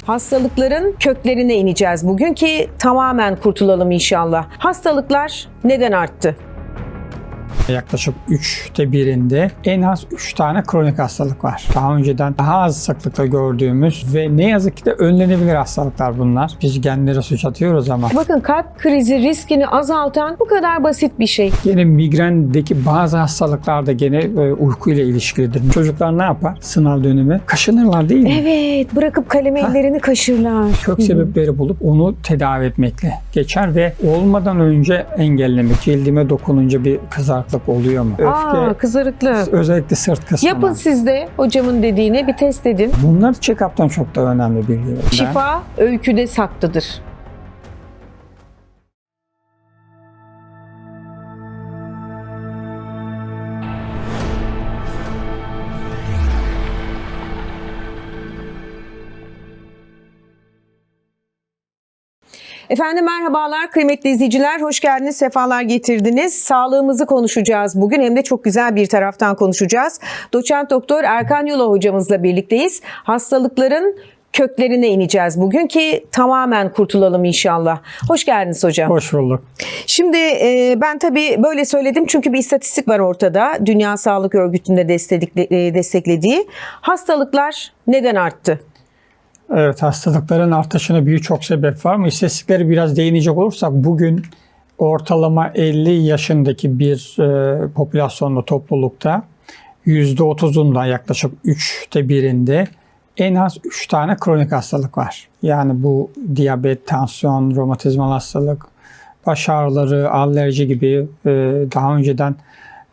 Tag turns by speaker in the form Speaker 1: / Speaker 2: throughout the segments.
Speaker 1: Hastalıkların köklerine ineceğiz bugün ki tamamen kurtulalım inşallah. Hastalıklar neden arttı?
Speaker 2: Yaklaşık 3'te 1'inde en az 3 tane kronik hastalık var. Daha önceden daha az sıklıkla gördüğümüz ve ne yazık ki de önlenebilir hastalıklar bunlar. Biz genlere suç atıyoruz ama.
Speaker 1: Bakın kalp krizi riskini azaltan bu kadar basit bir şey.
Speaker 2: Yine migrendeki bazı hastalıklar da gene uyku ile ilişkilidir. Çocuklar ne yapar? Sınav dönemi kaşınırlar değil mi?
Speaker 1: Evet, bırakıp kalem ellerini kaşırlar.
Speaker 2: Kök sebepleri bulup onu tedavi etmekle geçer ve olmadan önce engellemek. Cildime dokununca bir kızarıklık oluyor mu? Öfke,
Speaker 1: Kızarıklık.
Speaker 2: özellikle sırt kısmına.
Speaker 1: Yapın siz de hocamın dediğini bir test edin.
Speaker 2: Bunlar check-up'tan çok da önemli bilgiler.
Speaker 1: Şifa öyküde saklıdır. Efendim merhabalar kıymetli izleyiciler, hoş geldiniz, sefalar getirdiniz. Sağlığımızı konuşacağız bugün, hem de çok güzel bir taraftan konuşacağız. Doçent Doktor Erkan Yola hocamızla birlikteyiz. Hastalıkların köklerine ineceğiz bugün ki tamamen kurtulalım inşallah. Hoş geldiniz hocam.
Speaker 2: Hoş bulduk.
Speaker 1: Şimdi ben tabii böyle söyledim çünkü bir istatistik var ortada. Dünya Sağlık Örgütü'nde desteklediği. Hastalıklar neden arttı?
Speaker 2: Evet, hastalıkların artışına birçok sebep var ama istatistiklere biraz değinecek olursak bugün ortalama 50 yaşındaki bir popülasyonda, toplulukta %30'unda yaklaşık 3'te 1'inde en az 3 tane kronik hastalık var. Yani bu diyabet, tansiyon, romatizmal hastalık, baş ağrıları, alerji gibi daha önceden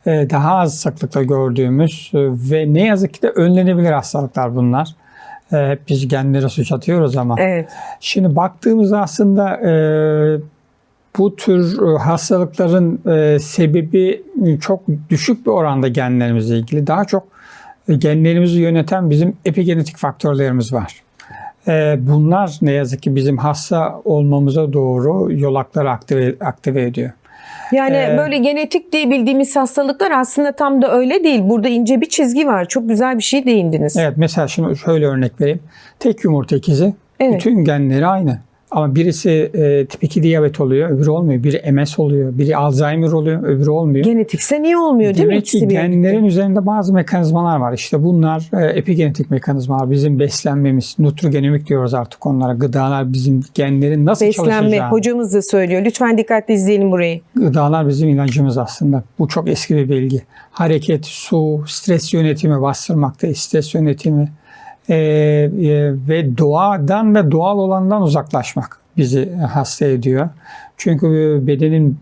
Speaker 2: daha az sıklıkla gördüğümüz ve ne yazık ki de önlenebilir hastalıklar bunlar. Hep biz genlere suç atıyoruz ama.
Speaker 1: Evet.
Speaker 2: Şimdi baktığımızda aslında bu tür hastalıkların sebebi çok düşük bir oranda genlerimizle ilgili. Daha çok genlerimizi yöneten bizim epigenetik faktörlerimiz var. Bunlar ne yazık ki bizim hasta olmamıza doğru yolakları aktive ediyor.
Speaker 1: Yani böyle genetik diye bildiğimiz hastalıklar aslında tam da öyle değil. Burada ince bir çizgi var. Çok güzel bir şey değindiniz.
Speaker 2: Evet, mesela şimdi şöyle örnek vereyim. Tek yumurta ikizi,
Speaker 1: Evet.
Speaker 2: bütün genleri aynı. Ama birisi tip 2 diyabet oluyor, öbürü olmuyor. Biri MS oluyor, biri Alzheimer oluyor, öbürü olmuyor.
Speaker 1: Genetikse niye olmuyor değil mi?
Speaker 2: Demek ki genlerin üzerinde bazı mekanizmalar var. İşte bunlar epigenetik mekanizmalar. Bizim beslenmemiz, nutrigenomik diyoruz artık onlara. Gıdalar bizim genlerin nasıl
Speaker 1: Beslenme.
Speaker 2: çalışacağını.
Speaker 1: Hocamız da söylüyor. Lütfen dikkatli izleyelim burayı.
Speaker 2: Gıdalar bizim ilacımız aslında. Bu çok eski bir bilgi. Hareket, su, stres yönetimi, bastırmakta stres yönetimi ve doğadan ve doğal olandan uzaklaşmak bizi hasta ediyor. Çünkü bedenin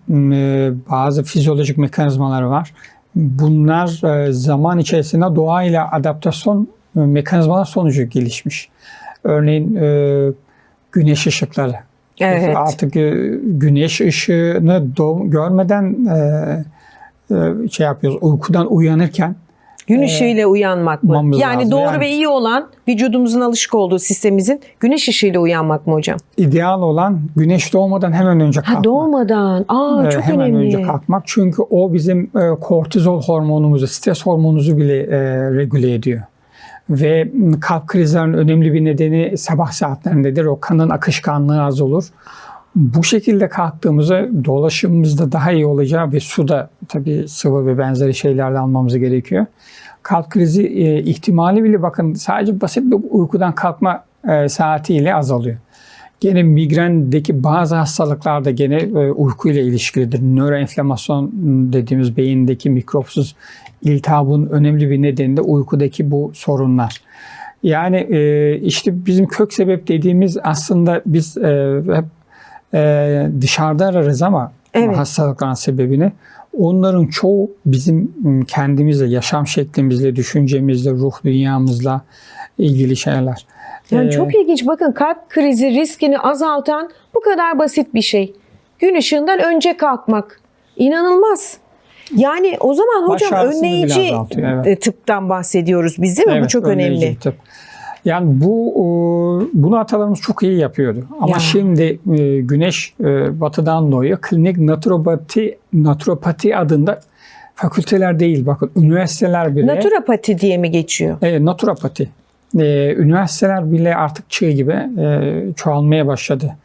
Speaker 2: bazı fizyolojik mekanizmaları var. Bunlar zaman içerisinde doğayla adaptasyon mekanizmalar sonucu gelişmiş. Örneğin güneş ışıkları.
Speaker 1: Evet.
Speaker 2: Artık güneş ışığını görmeden şey yapıyoruz. Uykudan uyanırken
Speaker 1: Gün ışığıyla uyanmak mı? Yani
Speaker 2: lazım.
Speaker 1: doğru ve iyi olan, vücudumuzun alışık olduğu sistemimizin güneş ışığıyla uyanmak mı hocam?
Speaker 2: ideal olan güneş doğmadan hemen önce kalkmak.
Speaker 1: Doğmadan. Çok
Speaker 2: hemen
Speaker 1: önemli.
Speaker 2: önce kalkmak. Çünkü o bizim kortizol hormonumuzu, stres hormonumuzu bile regüle ediyor. Ve kalp krizlerinin önemli bir nedeni sabah saatlerindedir. O kanın akışkanlığı az olur. Bu şekilde kalktığımızda dolaşımımızda daha iyi olacağı ve su da tabii sıvı ve benzeri şeylerle almamız gerekiyor. Kalp krizi ihtimali bile bakın sadece basit bir uykudan kalkma saatiyle azalıyor. Gene migrendeki bazı hastalıklar da gene uyku ile ilişkilidir. Nöroenflamasyon dediğimiz beyindeki mikropsuz iltihabın önemli bir nedeni de uykudaki bu sorunlar. Yani işte bizim kök sebep dediğimiz aslında biz hep dışarıda ararız ama
Speaker 1: Evet.
Speaker 2: hastalıkların sebebini. Onların çoğu bizim kendimizle, yaşam şeklimizle, düşüncemizle, ruh dünyamızla ilgili şeyler.
Speaker 1: Yani çok ilginç. Bakın kalp krizi riskini azaltan bu kadar basit bir şey. Gün ışığından önce kalkmak. İnanılmaz. Yani o zaman
Speaker 2: Baş
Speaker 1: hocam
Speaker 2: ağrısını bile
Speaker 1: önleyici
Speaker 2: azaltıyor, evet.
Speaker 1: tıptan bahsediyoruz biz değil mi? Bu
Speaker 2: Evet,
Speaker 1: çok
Speaker 2: önleyici
Speaker 1: önemli.
Speaker 2: tıp. Yani bunu atalarımız çok iyi yapıyordu. Ama
Speaker 1: Ya.
Speaker 2: şimdi güneş batıdan doğuyor. Klinik naturopati adında fakülteler değil, bakın üniversiteler bile.
Speaker 1: Naturopati diye mi geçiyor?
Speaker 2: Naturopati. Üniversiteler bile artık çığ gibi çoğalmaya başladı.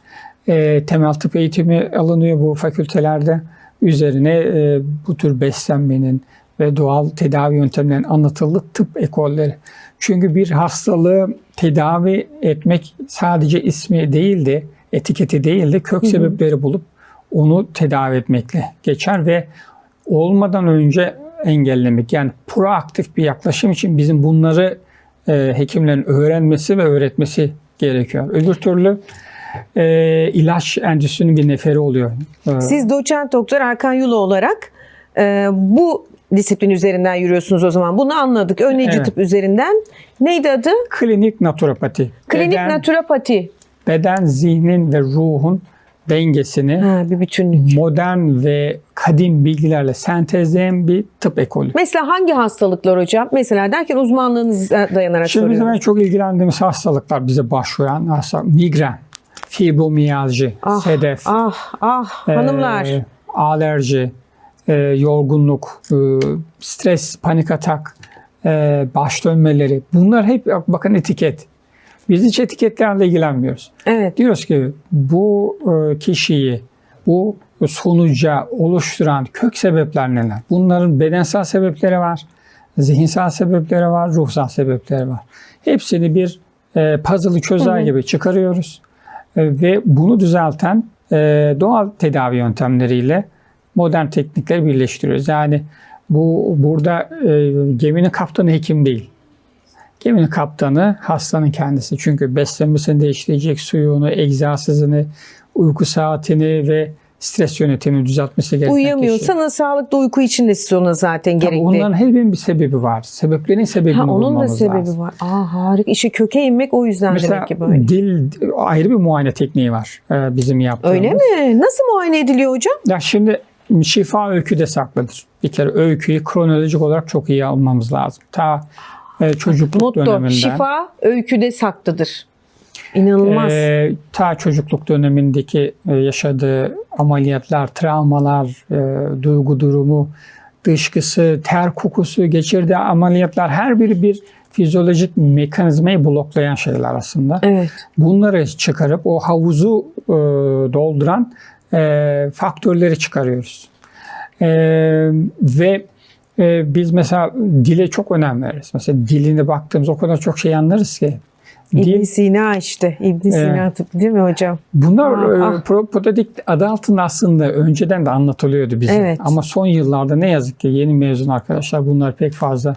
Speaker 2: Temel tıp eğitimi alınıyor bu fakültelerde. Üzerine bu tür beslenmenin ve doğal tedavi yöntemlerinin anlatıldığı tıp ekolleri. Çünkü bir hastalığı tedavi etmek sadece ismi değildi, etiketi değildi, kök sebepleri bulup onu tedavi etmekle geçer ve olmadan önce engellemek. Yani proaktif bir yaklaşım için bizim bunları hekimlerin öğrenmesi ve öğretmesi gerekiyor. Öbür türlü ilaç endüstrisinin bir neferi oluyor.
Speaker 1: Siz doçent doktor Erkan Yulo olarak bu disiplin üzerinden yürüyorsunuz o zaman. Bunu anladık. Önleyici
Speaker 2: Evet.
Speaker 1: tıp üzerinden. Neydi adı?
Speaker 2: Klinik naturopati.
Speaker 1: Klinik naturopati.
Speaker 2: Beden, zihnin ve ruhun dengesini
Speaker 1: Bir bütünlük.
Speaker 2: modern ve kadim bilgilerle sentezleyen bir tıp ekolü.
Speaker 1: Mesela hangi hastalıklar hocam? Mesela derken uzmanlığınıza dayanarak
Speaker 2: Şimdi bizim
Speaker 1: soruyorum.
Speaker 2: en çok ilgilendiğimiz hastalıklar bize başvuran hastalık. Migren, fibromiyalji, sedef,
Speaker 1: Hanımlar.
Speaker 2: alerji, yorgunluk, stres, panik atak, baş dönmeleri. Bunlar hep bakın etiket. Biz hiç etiketlerle ilgilenmiyoruz.
Speaker 1: Evet.
Speaker 2: Diyoruz ki bu kişiyi, bu sonuca oluşturan kök sebepler neler? Bunların bedensel sebepleri var, zihinsel sebepleri var, ruhsal sebepleri var. Hepsini bir puzzle'ı çözer gibi çıkarıyoruz. Ve bunu düzelten doğal tedavi yöntemleriyle modern teknikleri birleştiriyoruz. Yani burada geminin kaptanı hekim değil. Geminin kaptanı hastanın kendisi. Çünkü beslenmesini değiştirecek, suyunu, egzersizini, uyku saatini ve stres yönetimini düzeltmesi gereken
Speaker 1: Uyuyamıyorsa sağlıklı uyku için de siz ona zaten
Speaker 2: kişi.
Speaker 1: gerekli.
Speaker 2: Onların her birinin bir sebebi var. Sebeplerin sebebini
Speaker 1: Onun da
Speaker 2: bulmamız
Speaker 1: sebebi
Speaker 2: lazım.
Speaker 1: var. Harika. İşte köke inmek o yüzden
Speaker 2: Mesela
Speaker 1: demek ki böyle.
Speaker 2: dil ayrı bir muayene tekniği var bizim yaptığımız.
Speaker 1: Öyle mi? Nasıl muayene ediliyor hocam?
Speaker 2: Ya şimdi şifa öyküde saklıdır. Bir kere öyküyü kronolojik olarak çok iyi almamız lazım. Ta çocukluk
Speaker 1: Motto,
Speaker 2: döneminden.
Speaker 1: şifa öyküde saklıdır. İnanılmaz.
Speaker 2: Ta çocukluk dönemindeki yaşadığı ameliyatlar, travmalar, duygu durumu, dışkısı, ter kokusu, geçirdiği ameliyatlar her biri bir fizyolojik mekanizmayı bloklayan şeyler aslında.
Speaker 1: Evet.
Speaker 2: Bunları çıkarıp o havuzu dolduran faktörleri çıkarıyoruz. Ve biz mesela dile çok önem veririz. Mesela diline baktığımız o kadar çok şey anlarız ki.
Speaker 1: İbn Sina işte. İbn Sina tıp değil mi hocam?
Speaker 2: Bunlar propodetik adı altında aslında önceden de anlatılıyordu bize.
Speaker 1: Evet.
Speaker 2: Ama son yıllarda ne yazık ki yeni mezun arkadaşlar bunlar pek fazla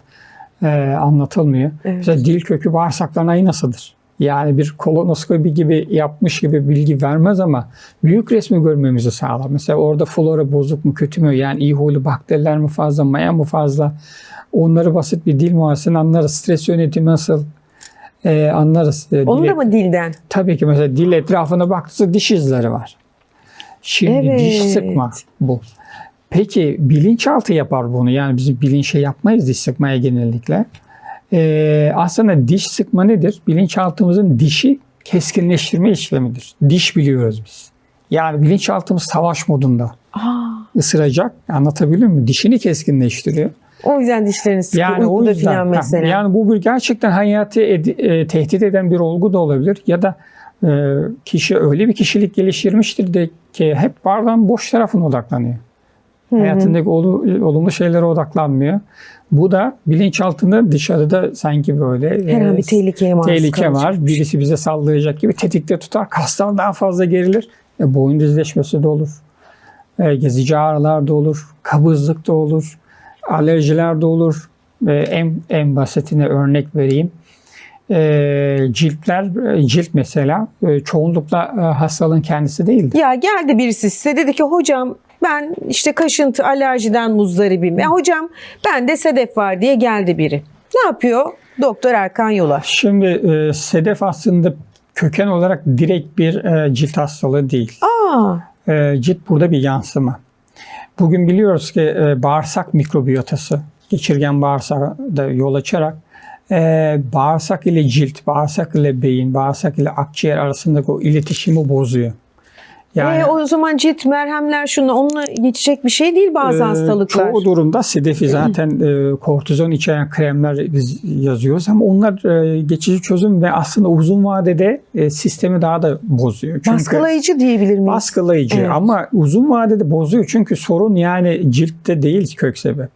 Speaker 2: anlatılmıyor.
Speaker 1: Evet.
Speaker 2: Mesela dil kökü bağırsakların aynasıdır. Yani bir kolonoskopi gibi yapmış gibi bilgi vermez ama büyük resmi görmemizi sağlar. Mesela orada flora bozuk mu kötü mü? Yani iyi huylu bakteriler mi fazla, maya mı fazla? Onları basit bir dil muayenesini anlarız. Stres yönetimi nasıl? Anlarız.
Speaker 1: Onu da mı dilden?
Speaker 2: Tabii ki mesela dil etrafına baktığınızda diş izleri var. Şimdi
Speaker 1: Evet.
Speaker 2: diş sıkma bu. Peki bilinçaltı yapar bunu. Yani biz bilinçle yapmayız diş sıkmaya genellikle. Aslında diş sıkma nedir? Bilinçaltımızın dişi keskinleştirme işlemidir. Diş biliyoruz biz. Yani bilinçaltımız savaş modunda. Isıracak. Anlatabiliyor muyum? Dişini keskinleştiriyor.
Speaker 1: O yüzden dişlerini sıkıyor.
Speaker 2: Yani o
Speaker 1: Uykuda
Speaker 2: yüzden,
Speaker 1: filan mesela.
Speaker 2: yani bu bir gerçekten hayatı tehdit eden bir olgu da olabilir ya da kişi öyle bir kişilik geliştirmiştir de ki hep bardağın boş tarafına odaklanıyor. Hayatındaki olumlu şeylere odaklanmıyor. Bu da bilinçaltında dışarıda sanki böyle
Speaker 1: Her an bir tehlikeye maruz
Speaker 2: tehlike var.
Speaker 1: kalacakmış.
Speaker 2: Birisi bize sallayacak gibi tetikte tutar. Kaslar daha fazla gerilir. Boyun dizleşmesi de olur. Gezici ağrılar da olur. Kabızlık da olur. Alerjiler de olur. En basitine örnek vereyim. Cilt mesela çoğunlukla hastalığın kendisi değildir.
Speaker 1: Ya geldi birisi size dedi ki hocam ben işte kaşıntı alerjiden muzdaribim. Hocam bende sedef var diye geldi biri. Ne yapıyor? Doktor Erkan Yola.
Speaker 2: Şimdi sedef aslında köken olarak direkt bir cilt hastalığı değil. Cilt burada bir yansıma. Bugün biliyoruz ki bağırsak mikrobiyotası, geçirgen bağırsağa da yol açarak bağırsak ile cilt, bağırsak ile beyin, bağırsak ile akciğer arasındaki o iletişimi bozuyor. Yani
Speaker 1: o zaman cilt merhemler onunla geçecek bir şey değil bazı hastalıklar.
Speaker 2: Çoğu durumda sedefi zaten kortizon içeren kremler biz yazıyoruz ama onlar geçici çözüm ve aslında uzun vadede sistemi daha da bozuyor. Çünkü
Speaker 1: Baskılayıcı diyebilir miyiz?
Speaker 2: baskılayıcı
Speaker 1: Evet.
Speaker 2: ama uzun vadede bozuyor çünkü sorun yani ciltte değil kök sebep.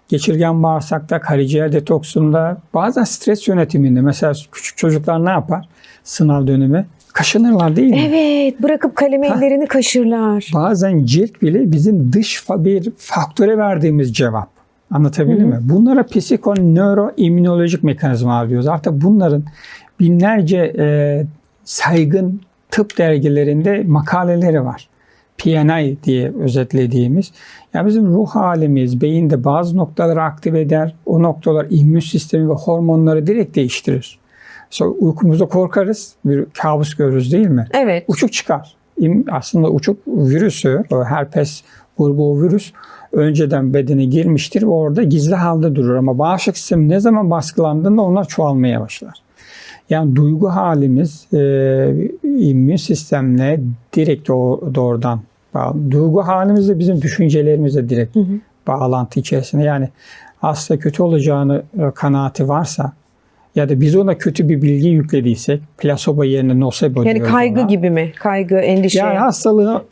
Speaker 2: Geçirgen bağırsakta, karaciğer detoksunda, bazen stres yönetiminde mesela küçük çocuklar ne yapar? Sınav dönemi kaşınırlar değil mi?
Speaker 1: Evet, bırakıp kalem ellerini kaşırlar.
Speaker 2: Bazen cilt bile bizim dış bir faktöre verdiğimiz cevap. Anlatabildim mi? Bunlara psikonöroimmünolojik mekanizmalar diyoruz. Artık bunların binlerce saygın tıp dergilerinde makaleleri var. PNI diye özetlediğimiz. Yani bizim ruh halimiz beyinde bazı noktaları aktive eder. O noktalar immün sistemi ve hormonları direkt değiştirir. Sonra uykumuzda korkarız, bir kabus görürüz değil mi?
Speaker 1: Evet.
Speaker 2: Uçuk çıkar. Aslında uçuk virüsü, o herpes grubu o virüs önceden bedene girmiştir ve orada gizli halde durur. Ama bağışıklık sistemi ne zaman baskılandığında onlar çoğalmaya başlar. Yani duygu halimiz immün sistemle direkt doğrudan bağlı. Duygu halimiz de bizim düşüncelerimizle direkt bağlantı içerisinde. Yani aslında kötü olacağını kanaati varsa ya da biz ona kötü bir bilgi yüklediysek plasebo yerine nosebo
Speaker 1: Yani
Speaker 2: diyoruz
Speaker 1: kaygı
Speaker 2: ona.
Speaker 1: gibi mi? Kaygı, endişe.
Speaker 2: Yani hastalığıyla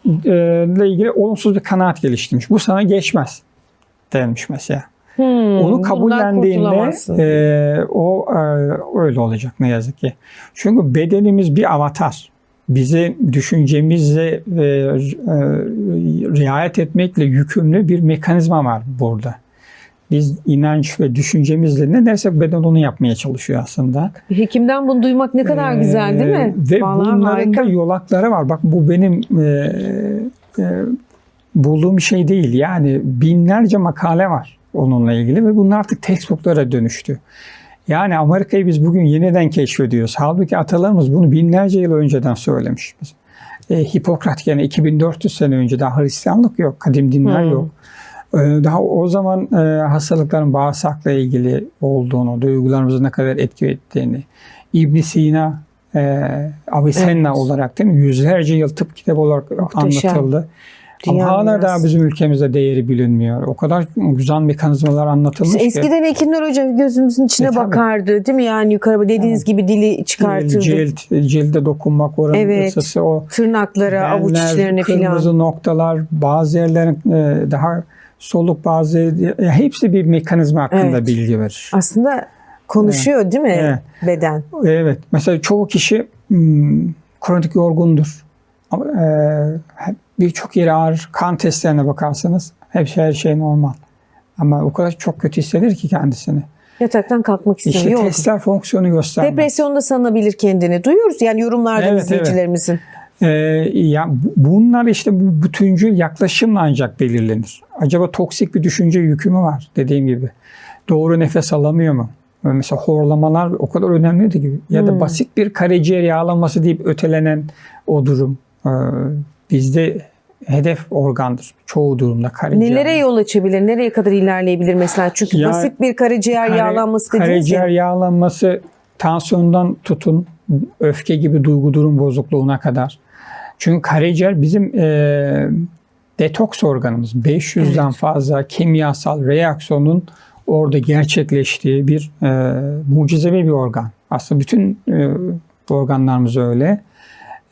Speaker 2: ilgili olumsuz bir kanaat geliştirmiş. Bu sana geçmez denmiş mesela. Onu
Speaker 1: bundan
Speaker 2: kabullendiğinde
Speaker 1: kurtulamazsın.
Speaker 2: öyle olacak ne yazık ki. Çünkü bedenimiz bir avatar. Bize düşüncemizle riayet etmekle yükümlü bir mekanizma var burada. Biz inanç ve düşüncemizle ne dersek beden onu yapmaya çalışıyor aslında.
Speaker 1: Hekimden bunu duymak ne kadar güzel değil mi?
Speaker 2: Ve
Speaker 1: Vallahi
Speaker 2: bunların
Speaker 1: harika.
Speaker 2: da yolakları var. Bak bu benim bulduğum bir şey değil. Yani binlerce makale var onunla ilgili ve bunlar artık textbooklara dönüştü. Yani Amerika'yı biz bugün yeniden keşfediyoruz. Halbuki atalarımız bunu binlerce yıl önceden söylemiş. Hipokrat yani 2400 sene önce daha Hristiyanlık yok, kadim dinler yok. Daha o zaman hastalıkların bağırsakla ilgili olduğunu, duygularımızı ne kadar etki ettiğini, İbn Sina, Avicenna olarak değil mi? Yüzlerce yıl tıp kitabı olarak
Speaker 1: Muhteşem.
Speaker 2: anlatıldı.
Speaker 1: Dünya
Speaker 2: Ama hala
Speaker 1: mirası.
Speaker 2: daha bizim ülkemizde değeri bilinmiyor. O kadar güzel mekanizmalar anlatılmış ki.
Speaker 1: Eskiden hekimler hocam gözümüzün içine
Speaker 2: tabii.
Speaker 1: bakardı değil mi? Yani yukarı dediğiniz gibi dili çıkartırdı.
Speaker 2: Cilde dokunmak, oranın
Speaker 1: Evet.
Speaker 2: ısısı, o
Speaker 1: Tırnaklara, avuç
Speaker 2: benler,
Speaker 1: içlerine
Speaker 2: kırmızı
Speaker 1: filan.
Speaker 2: noktalar, bazı yerlerin daha soluk, bazı hepsi bir mekanizma hakkında
Speaker 1: Evet.
Speaker 2: bilgi verir.
Speaker 1: Aslında konuşuyor değil mi
Speaker 2: Evet.
Speaker 1: beden?
Speaker 2: Evet. Mesela çoğu kişi kronik yorgundur. Ama birçok yeri ağrır. Kan testlerine bakarsanız her şey normal. Ama o kadar çok kötü hisseder ki kendisini.
Speaker 1: Yataktan kalkmak
Speaker 2: İşte
Speaker 1: istemiyor.
Speaker 2: testler fonksiyonu göstermez.
Speaker 1: Depresyonda sanabilir kendini. Duyuyoruz yani yorumlardan
Speaker 2: Evet,
Speaker 1: izleyicilerimizin.
Speaker 2: Ya bunlar işte bu bütüncül yaklaşımla ancak belirlenir. Acaba toksik bir düşünce yükü mü var dediğim gibi? Doğru nefes alamıyor mu? Mesela horlamalar o kadar önemliydi gibi. Ya da basit bir karaciğer yağlanması deyip ötelenen o durum. Bizde hedef organdır. Çoğu durumda karaciğer.
Speaker 1: Nelere yol açabilir? Nereye kadar ilerleyebilir mesela? Çünkü
Speaker 2: Ya,
Speaker 1: basit bir karaciğer yağlanması dediniz
Speaker 2: karaciğer
Speaker 1: ya.
Speaker 2: yağlanması tansiyondan tutun öfke gibi duygu durum bozukluğuna kadar. Çünkü karaciğer bizim detoks organımız. 500'den fazla kimyasal reaksiyonun orada gerçekleştiği bir mucizevi bir organ. Aslında bütün organlarımız öyle.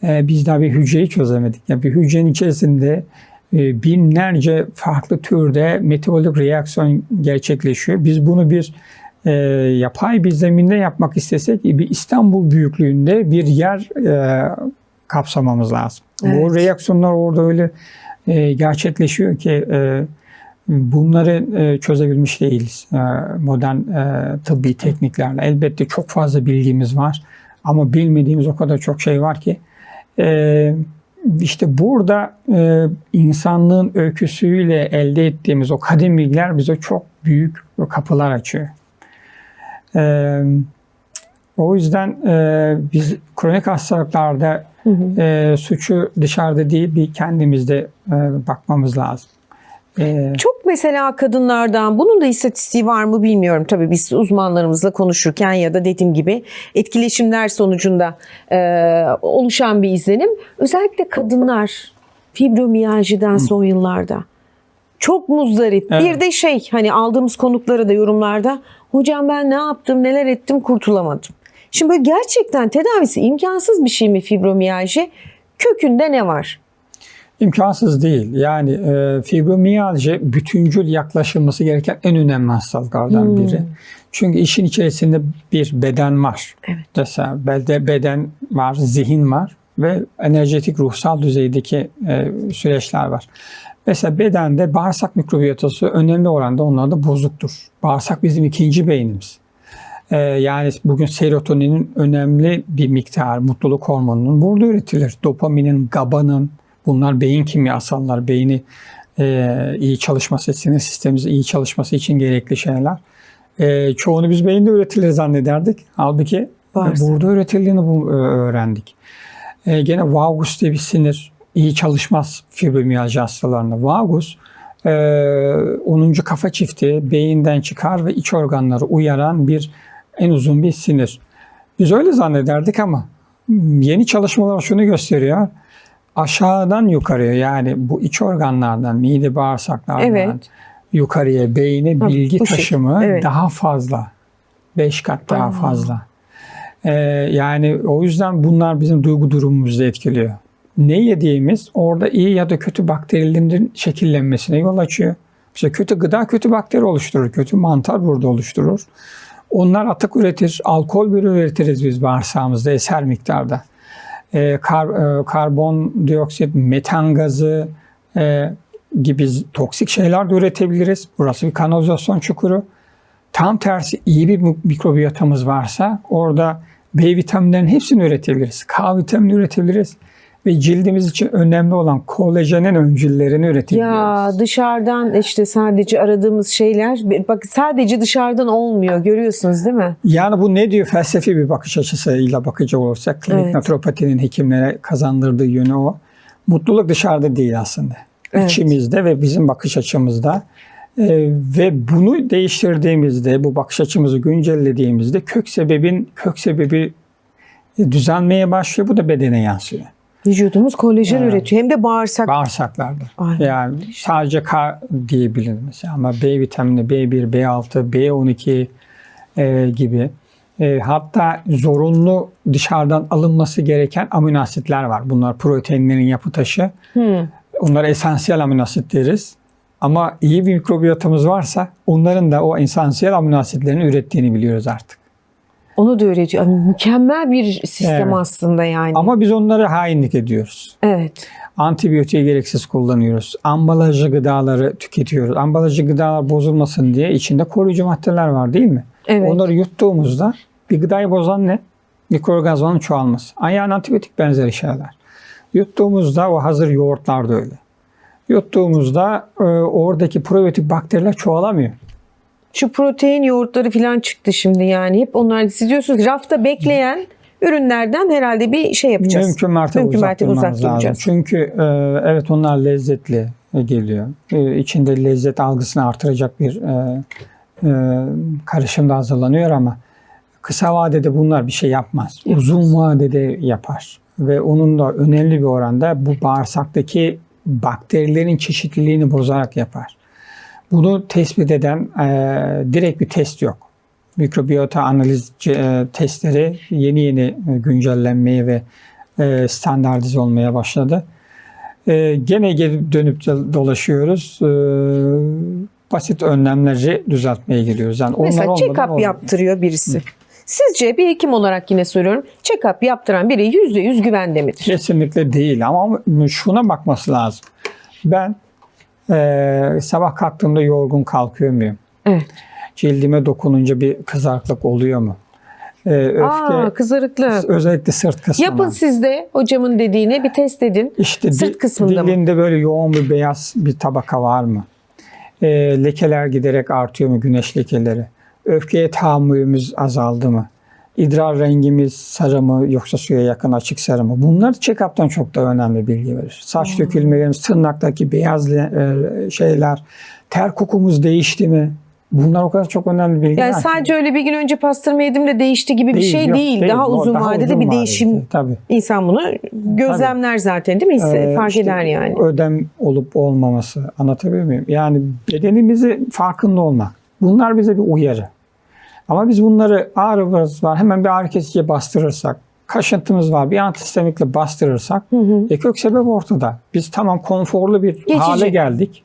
Speaker 2: Biz daha bir hücreyi çözemedik. Yani bir hücrenin içerisinde binlerce farklı türde metabolik reaksiyon gerçekleşiyor. Biz bunu bir yapay bir zeminde yapmak istesek bir İstanbul büyüklüğünde bir yer kapsamamız lazım.
Speaker 1: Evet.
Speaker 2: O reaksiyonlar orada öyle gerçekleşiyor ki bunları çözebilmiş değiliz modern tıbbi tekniklerle. Elbette çok fazla bilgimiz var ama bilmediğimiz o kadar çok şey var ki işte burada insanlığın öyküsüyle elde ettiğimiz o kadim bilgiler bize çok büyük kapılar açıyor. O yüzden biz kronik hastalıklarda suçu dışarıda değil bir kendimizde bakmamız lazım.
Speaker 1: Çok mesela kadınlardan bunun da istatistiği var mı bilmiyorum. Tabii biz uzmanlarımızla konuşurken ya da dediğim gibi etkileşimler sonucunda oluşan bir izlenim. Özellikle kadınlar Fibromiyajiden son yıllarda. Çok muzdarip.
Speaker 2: Evet.
Speaker 1: Bir de hani aldığımız konuklara da yorumlarda hocam ben ne yaptım neler ettim kurtulamadım. Şimdi böyle gerçekten tedavisi imkansız bir şey mi fibromiyajı? Kökünde ne var?
Speaker 2: İmkansız değil. Yani fibromiyalji bütüncül yaklaşılması gereken en önemli hastalıklardan biri. Çünkü işin içerisinde bir beden var.
Speaker 1: Evet.
Speaker 2: Mesela beden var, zihin var ve enerjetik ruhsal düzeydeki süreçler var. Mesela bedende bağırsak mikrobiyotası önemli oranda onlarda bozuktur. Bağırsak bizim ikinci beynimiz. Yani bugün serotoninin önemli bir miktar, mutluluk hormonunun burada üretilir. Dopaminin, GABA'nın, bunlar beyin kimyasallar, beyni iyi çalışması, sinir sistemimizin iyi çalışması için gerekli şeyler. Çoğunu biz beyinde üretilir zannederdik. Halbuki burada üretildiğini öğrendik. Gene vagus diye bir sinir iyi çalışmaz fibromiyalji hastalarında. Vagus 10. kafa çifti beyinden çıkar ve iç organları uyaran en uzun bir sinir. Biz öyle zannederdik ama yeni çalışmalar şunu gösteriyor. Aşağıdan yukarıya yani bu iç organlardan, mide bağırsaklardan yukarıya beyne bilgi taşımı daha fazla. 5 kat daha fazla. Yani o yüzden bunlar bizim duygu durumumuzu etkiliyor. Ne yediğimiz orada iyi ya da kötü bakterilerin şekillenmesine yol açıyor. İşte kötü gıda kötü bakteri oluşturur. Kötü mantar burada oluşturur. Onlar atık üretir. Alkol bile üretiriz biz bağırsağımızda eser miktarda. Karbondioksit, metan gazı gibi toksik şeyler de üretebiliriz. Burası bir kanalizasyon çukuru. Tam tersi iyi bir mikrobiyotamız varsa orada B vitaminlerinin hepsini üretebiliriz. K vitamini üretebiliriz. Ve cildimiz için önemli olan kolajenin öncüllerini üretebiliyoruz.
Speaker 1: Ya dışarıdan sadece aradığımız şeyler bak sadece dışarıdan olmuyor görüyorsunuz değil mi?
Speaker 2: Yani bu ne diyor felsefi bir bakış açısıyla bakacak olursak klinik naturopatinin hekimlere kazandırdığı yönü o. Mutluluk dışarıda değil aslında. Evet. İçimizde ve bizim bakış açımızda. Ve bunu değiştirdiğimizde bu bakış açımızı güncellediğimizde kök sebebi düzelmeye başlıyor. Bu da bedene yansıyor.
Speaker 1: Vücudumuz kolajen üretiyor. Hem de
Speaker 2: bağırsaklarda.
Speaker 1: Aynen.
Speaker 2: Yani sadece K diyebiliriz mesela ama B vitamini, B1, B6, B12 gibi. Hatta zorunlu dışarıdan alınması gereken amino asitler var. Bunlar proteinlerin yapı taşı. Onlara esansiyel amino asit deriz. Ama iyi bir mikrobiyotamız varsa onların da o esansiyel amino asitlerini ürettiğini biliyoruz artık.
Speaker 1: Onu da öğretiyor. Mükemmel bir sistem aslında yani.
Speaker 2: Ama biz onlara hainlik ediyoruz.
Speaker 1: Evet.
Speaker 2: Antibiyotiği gereksiz kullanıyoruz. Ambalajlı gıdaları tüketiyoruz. Ambalajlı gıdalar bozulmasın diye içinde koruyucu maddeler var değil mi?
Speaker 1: Evet.
Speaker 2: Onları yuttuğumuzda bir gıdayı bozan ne? Mikroorganizmanın çoğalması. Yani antibiyotik benzeri şeyler. Yuttuğumuzda o hazır yoğurtlar da öyle. Yuttuğumuzda oradaki probiyotik bakteriler çoğalamıyor.
Speaker 1: Şu protein yoğurtları falan çıktı şimdi yani. Hep onlar siz diyorsunuz ki rafta bekleyen ürünlerden herhalde bir şey yapacağız.
Speaker 2: Mümkün mertebe uzak duracağız. Çünkü evet onlar lezzetli geliyor. İçinde lezzet algısını artıracak bir karışım da hazırlanıyor ama kısa vadede bunlar bir şey yapmaz. Uzun vadede yapar. Ve onun da önemli bir oranda bu bağırsaktaki bakterilerin çeşitliliğini bozarak yapar. Bunu tespit eden direkt bir test yok. Mikrobiyota analiz testleri yeni güncellenmeye ve standartize olmaya başladı. Gene geri dönüp dolaşıyoruz. Basit önlemleri düzeltmeye geliyoruz. Yani
Speaker 1: mesela check-up yaptırıyor birisi. Sizce bir hekim olarak yine soruyorum. Check-up yaptıran biri %100 güvende midir?
Speaker 2: Kesinlikle değil ama şuna bakması lazım. Ben sabah kalktığımda yorgun kalkıyor muyum?
Speaker 1: Evet.
Speaker 2: Cildime dokununca bir kızarıklık oluyor mu? Öfke,
Speaker 1: kızarıklık.
Speaker 2: Özellikle sırt kısmına.
Speaker 1: Yapın siz de hocamın dediğine bir test edin.
Speaker 2: İşte
Speaker 1: sırt kısmında mı?
Speaker 2: Dilinde böyle yoğun bir beyaz bir tabaka var mı? Lekeler giderek artıyor mu? Güneş lekeleri. Öfkeye tahammülümüz azaldı mı? İdrar rengimiz sarı mı yoksa suya yakın açık sarı mı? Bunlar check-up'tan çok daha önemli bilgi verir. Saç dökülmelerimiz, tırnaktaki beyaz şeyler, ter kokumuz değişti mi? Bunlar o kadar çok önemli bilgiler.
Speaker 1: Yani sadece öyle bir gün önce pastırma yedim de değişti gibi bir şey
Speaker 2: yok,
Speaker 1: değil. Daha uzun vadede bir değişim.
Speaker 2: Tabii.
Speaker 1: İnsan bunu gözlemler zaten değil mi? Fark eder yani.
Speaker 2: Ödem olup olmaması, anlatabiliyor muyum? Yani bedenimizi farkında olmak. Bunlar bize bir uyarı. Ama biz bunları ağrımız var, hemen bir ağrı kesiciye bastırırsak, kaşıntımız var, bir antihistamikle bastırırsak, kök sebep ortada. Biz tamam konforlu bir hale geldik.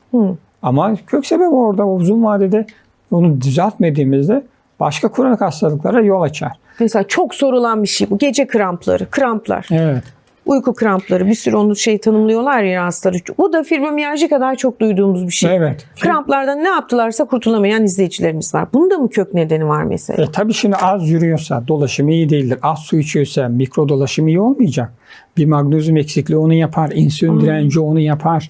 Speaker 2: Ama kök sebep orada, uzun vadede onu düzeltmediğimizde başka kronik hastalıklara yol açar.
Speaker 1: Mesela çok sorulan bir şey bu. Gece kramplar.
Speaker 2: Evet.
Speaker 1: Uyku krampları, bir sürü onu tanımlıyorlar ya hastaları. Bu da fibromiyalji kadar çok duyduğumuz bir şey.
Speaker 2: Evet.
Speaker 1: Kramplardan ne yaptılarsa kurtulamayan izleyicilerimiz var. Bunun da mı kök nedeni var mesela?
Speaker 2: Tabii şimdi az yürüyorsa dolaşımı iyi değildir. Az su içiyorsa mikro dolaşım iyi olmayacak. Bir magnezyum eksikliği onu yapar. İnsülin direnci onu yapar.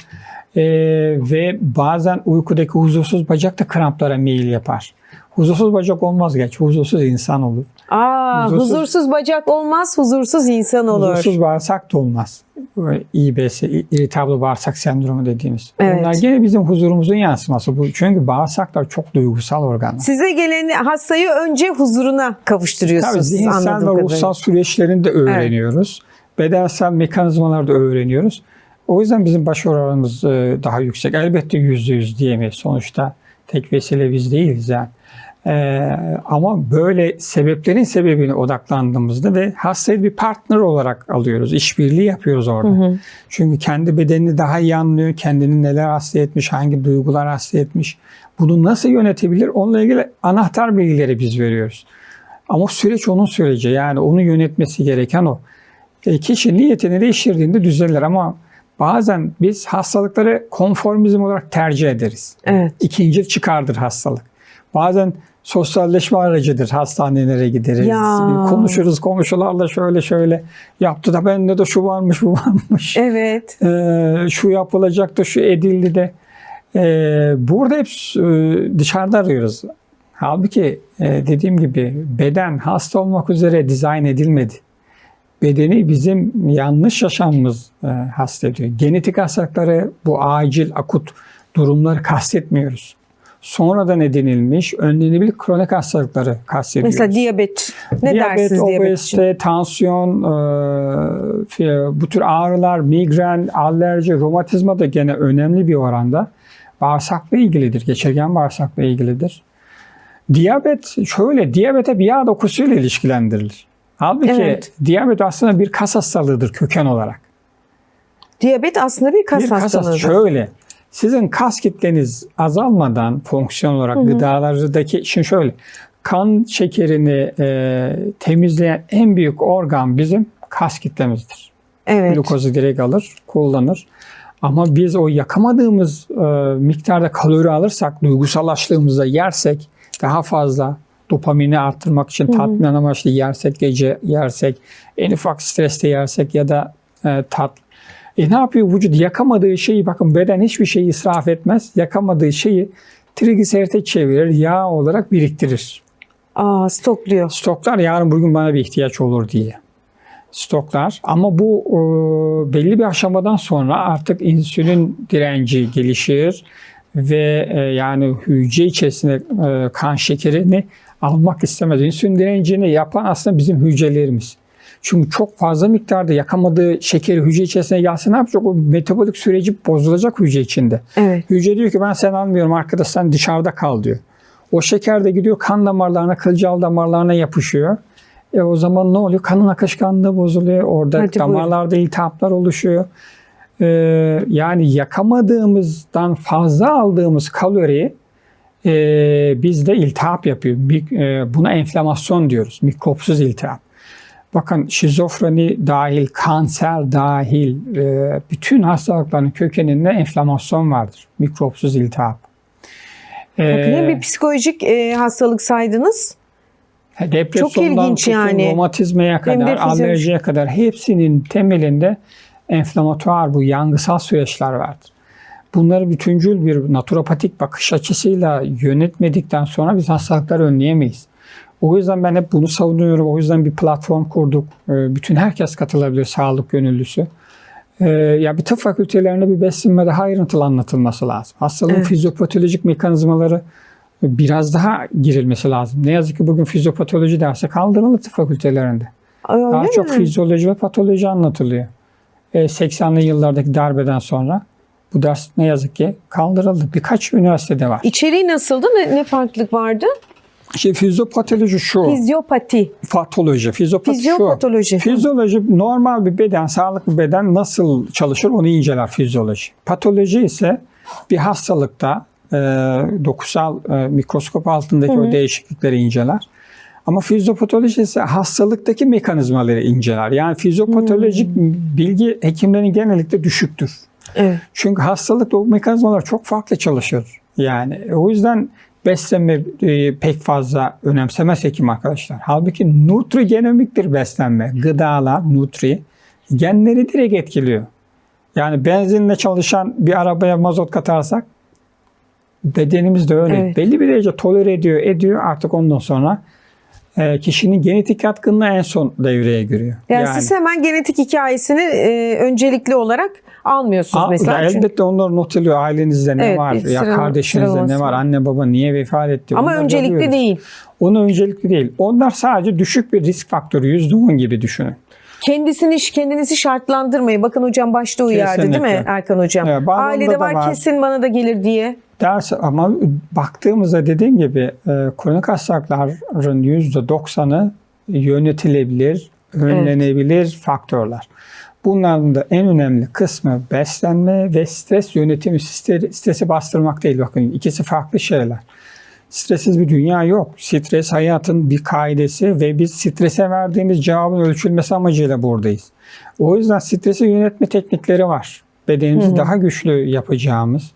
Speaker 2: Ve bazen uykudaki huzursuz bacak da kramplara meyil yapar. Huzursuz bacak olmaz geç. Huzursuz insan olur.
Speaker 1: Huzursuz bacak olmaz, huzursuz insan olur.
Speaker 2: Huzursuz bağırsak da olmaz. İBS, irritable bağırsak sendromu dediğimiz.
Speaker 1: Evet.
Speaker 2: Bunlar gene bizim huzurumuzun yansıması. Çünkü bağırsaklar çok duygusal organlar.
Speaker 1: Size gelen hastayı önce huzuruna kavuşturuyorsunuz.
Speaker 2: Tabii zihinsel ve ruhsal süreçlerini de öğreniyoruz. Evet. Bedensel mekanizmaları da öğreniyoruz. O yüzden bizim başarı oranımız daha yüksek. Elbette %100 diyemeyiz. Sonuçta tek vesile biz değiliz yani. Ama böyle sebeplerin sebebine odaklandığımızda ve hastayı bir partner olarak alıyoruz. İşbirliği yapıyoruz orada. Çünkü kendi bedenini daha iyi anlıyor. Kendini neler hasta etmiş, hangi duygular hasta etmiş. Bunu nasıl yönetebilir? Onunla ilgili anahtar bilgileri biz veriyoruz. Ama süreç onun süreci. Yani onu yönetmesi gereken o. Kişi niyetini değiştirdiğinde düzelir ama bazen biz hastalıkları konformizm olarak tercih ederiz.
Speaker 1: Evet.
Speaker 2: İkinci çıkardır hastalık. Bazen sosyalleşme aracıdır. Hastanelere gideriz. Konuşuruz komşularla şöyle yaptı da bende de şu varmış bu varmış.
Speaker 1: Evet.
Speaker 2: Şu yapılacaktı, şu edildi de. Burada hep dışarıda arıyoruz. Halbuki dediğim gibi beden hasta olmak üzere dizayn edilmedi. Bedeni bizim yanlış yaşamımız hasta ediyor. Genetik hastalıkları, bu acil, akut durumları kastetmiyoruz. Sonradan edinilmiş, önlenebilir kronik hastalıkları kastediyoruz.
Speaker 1: Mesela diyabet. Ne dersiniz diyabet için?
Speaker 2: Obezite, tansiyon, bu tür ağrılar, migren, alerji, romatizma da gene önemli bir oranda bağırsakla ilgilidir. Geçirgen bağırsakla ilgilidir. Diyabet diyabete bir yağ dokusuyla ilişkilendirilir. Halbuki diyabet aslında bir kas hastalığıdır köken olarak.
Speaker 1: Diyabet aslında bir kas hastalığıdır.
Speaker 2: Sizin kas kitleniz azalmadan fonksiyon olarak gıdalardaki, şimdi kan şekerini temizleyen en büyük organ bizim kas kitlemizdir.
Speaker 1: Evet.
Speaker 2: Glukozu direkt alır, kullanır. Ama biz o yakamadığımız miktarda kalori alırsak, duygusallaştığımızda yersek daha fazla dopamini arttırmak için tatmin amaçlı yersek, gece yersek, en ufak streste yersek ya da ne yapıyor vücut? Yakamadığı şeyi, bakın beden hiçbir şeyi israf etmez. Yakamadığı şeyi trigliserite çevirir, yağ olarak biriktirir.
Speaker 1: Stokluyor.
Speaker 2: Stoklar yarın bugün bana bir ihtiyaç olur diye. Stoklar ama bu belli bir aşamadan sonra artık insülin direnci gelişir ve yani hücre içerisinde kan şekerini almak istemez. İnsülin direncini yapan aslında bizim hücrelerimiz. Çünkü çok fazla miktarda yakamadığı şekeri hücre içerisine gelse ne yapacak? O metabolik süreci bozulacak hücre içinde.
Speaker 1: Evet.
Speaker 2: Hücre diyor ki ben seni almıyorum arkadaş, sen dışarıda kal diyor. O şeker de gidiyor kan damarlarına, kılcal damarlarına yapışıyor. O zaman ne oluyor? Kanın akışkanlığı bozuluyor. Orada damarlarda iltihaplar oluşuyor. Yani yakamadığımızdan fazla aldığımız kalori bizde iltihap yapıyor. Buna enflamasyon diyoruz. Mikropsuz iltihap. Bakın şizofreni dahil, kanser dahil bütün hastalıkların kökeninde enflamasyon vardır. Mikropsuz iltihap.
Speaker 1: Bakın bir psikolojik hastalık saydınız.
Speaker 2: Depresyondan
Speaker 1: çok ilginç yani.
Speaker 2: Romatizmaya kadar, alerjiye kadar hepsinin temelinde enflamatuar, bu yangısal süreçler vardır. Bunları bütüncül bir naturopatik bakış açısıyla yönetmedikten sonra biz hastalıkları önleyemeyiz. O yüzden ben hep bunu savunuyorum. O yüzden bir platform kurduk. Bütün herkes katılabilir, sağlık gönüllüsü. Ya bir tıp fakültelerinde bir beslenme daha ayrıntılı anlatılması lazım. Hastalığın fizyopatolojik mekanizmaları biraz daha girilmesi lazım. Ne yazık ki bugün fizyopatoloji dersi kaldırıldı tıp fakültelerinde.
Speaker 1: Öyle
Speaker 2: Daha
Speaker 1: mi?
Speaker 2: çok fizyoloji ve patoloji anlatılıyor. 80'li yıllardaki darbeden sonra bu ders ne yazık ki kaldırıldı. Birkaç üniversitede var.
Speaker 1: İçeriği nasıldı? Ne farklılık vardı?
Speaker 2: Fizyopatoloji şu.
Speaker 1: Fizyopati.
Speaker 2: Patoloji.
Speaker 1: Fizyopatoloji.
Speaker 2: Fizyoloji normal bir beden, sağlıklı beden nasıl çalışır onu inceler fizyoloji. Patoloji ise bir hastalıkta dokusal mikroskop altındaki o değişiklikleri inceler. Ama fizyopatoloji ise hastalıktaki mekanizmaları inceler. Yani fizyopatolojik bilgi hekimlerin genellikle düşüktür.
Speaker 1: Evet.
Speaker 2: Çünkü hastalıkta o mekanizmalar çok farklı çalışır. Yani o yüzden beslenme pek fazla önemsemez hekim arkadaşlar. Halbuki nutrigenomiktir beslenme. Gıdalar, nutri, genleri direkt etkiliyor. Yani benzinle çalışan bir arabaya mazot katarsak bedenimiz de öyle.
Speaker 1: Evet.
Speaker 2: Belli bir derece tolere ediyor. Artık ondan sonra kişinin genetik yatkınlığı en son devreye giriyor.
Speaker 1: Yani siz hemen genetik hikayesini öncelikli olarak almıyorsunuz mesela.
Speaker 2: Elbette çünkü onlar not alıyor. Ailenizde ne var? Ya kardeşinizde ne var? Anne baba niye vefat etti?
Speaker 1: Ama
Speaker 2: Onları
Speaker 1: öncelikli
Speaker 2: alıyoruz.
Speaker 1: değil.
Speaker 2: Onun öncelikli değil. Onlar sadece düşük bir risk faktörü. %10 gibi düşünün.
Speaker 1: Kendinizi şartlandırmayın. Bakın hocam başta uyardı değil mi
Speaker 2: Kesinlikle.
Speaker 1: Erkan hocam?
Speaker 2: Evet, bazılarında
Speaker 1: Ailede
Speaker 2: da
Speaker 1: var
Speaker 2: var.
Speaker 1: kesin bana da gelir diye.
Speaker 2: Ders ama baktığımızda dediğim gibi kronik hastalıkların %90'ı yönetilebilir, önlenebilir faktörler. Bunların da en önemli kısmı beslenme ve stres yönetimi. Stresi bastırmak değil, bakın ikisi farklı şeyler. Stressiz bir dünya yok. Stres hayatın bir kaidesi ve biz strese verdiğimiz cevabın ölçülmesi amacıyla buradayız. O yüzden stresi yönetme teknikleri var. Bedenimizi daha güçlü yapacağımız